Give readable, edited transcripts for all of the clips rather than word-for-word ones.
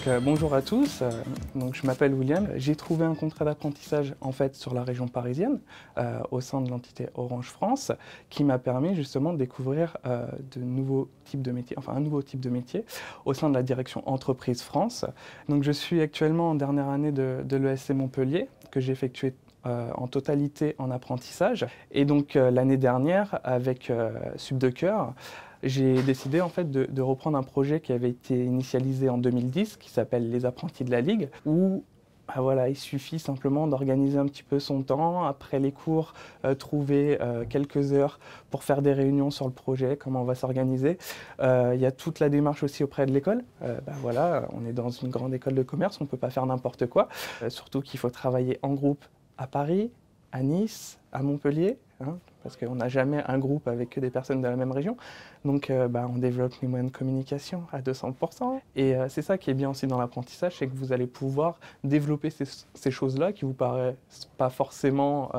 Bonjour à tous, je m'appelle William. J'ai trouvé un contrat d'apprentissage en fait sur la région parisienne au sein de l'entité Orange France qui m'a permis justement de découvrir de nouveaux types de métiers, enfin un nouveau type de métier au sein de la direction Entreprise France. Donc je suis actuellement en dernière année de l'ESC Montpellier que j'ai effectué en totalité en apprentissage. Et donc l'année dernière, avec Subdecoeur, j'ai décidé en fait de reprendre un projet qui avait été initialisé en 2010, qui s'appelle Les Apprentis de la Ligue, où voilà, il suffit simplement d'organiser un petit peu son temps, après les cours, trouver quelques heures pour faire des réunions sur le projet, comment on va s'organiser. Il y a toute la démarche aussi auprès de l'école. Voilà, on est dans une grande école de commerce, on ne peut pas faire n'importe quoi. Surtout qu'il faut travailler en groupe à Paris, à Nice, à Montpellier, hein, parce qu'on n'a jamais un groupe avec que des personnes de la même région. Donc on développe les moyens de communication à 200%. Et c'est ça qui est bien aussi dans l'apprentissage, c'est que vous allez pouvoir développer ces choses-là qui vous paraissent pas forcément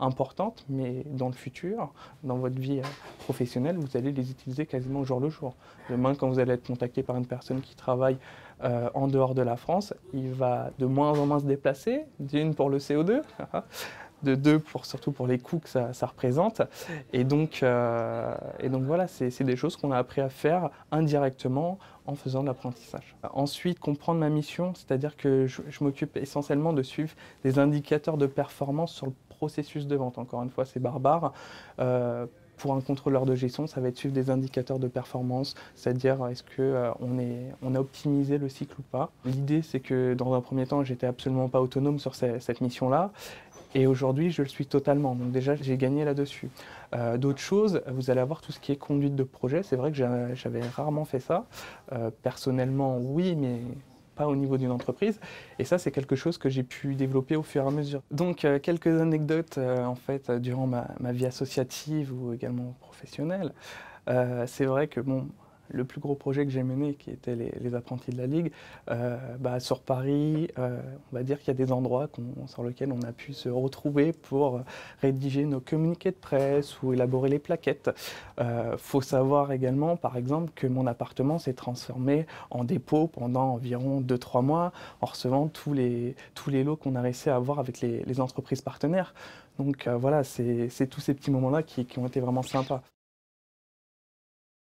importantes, mais dans le futur, dans votre vie professionnelle, vous allez les utiliser quasiment au jour le jour. Demain, quand vous allez être contacté par une personne qui travaille en dehors de la France, il va de moins en moins se déplacer, d'une pour le CO2, de deux surtout pour les coûts que ça représente. Et donc voilà, c'est des choses qu'on a appris à faire indirectement en faisant de l'apprentissage. Ensuite, comprendre ma mission, c'est-à-dire que je m'occupe essentiellement de suivre des indicateurs de performance sur le processus de vente. Encore une fois, c'est barbare. Pour un contrôleur de gestion, ça va être suivre des indicateurs de performance, c'est-à-dire est-ce qu'on a optimisé le cycle ou pas. L'idée, c'est que dans un premier temps, j'étais absolument pas autonome sur cette mission-là. Et aujourd'hui, je le suis totalement. Donc déjà, j'ai gagné là-dessus. D'autres choses, vous allez avoir tout ce qui est conduite de projet. C'est vrai que j'avais rarement fait ça. Personnellement, oui, mais pas au niveau d'une entreprise. Et ça, c'est quelque chose que j'ai pu développer au fur et à mesure. Donc, quelques anecdotes, en fait, durant ma vie associative ou également professionnelle. C'est vrai que, bon, le plus gros projet que j'ai mené, qui était les apprentis de la Ligue, sur Paris, on va dire qu'il y a des endroits sur lesquels on a pu se retrouver pour rédiger nos communiqués de presse ou élaborer les plaquettes. Faut savoir également, par exemple, que mon appartement s'est transformé en dépôt pendant environ 2-3 mois, en recevant tous les lots qu'on a réussi à avoir avec les entreprises partenaires. Donc voilà, c'est tous ces petits moments-là qui ont été vraiment sympas.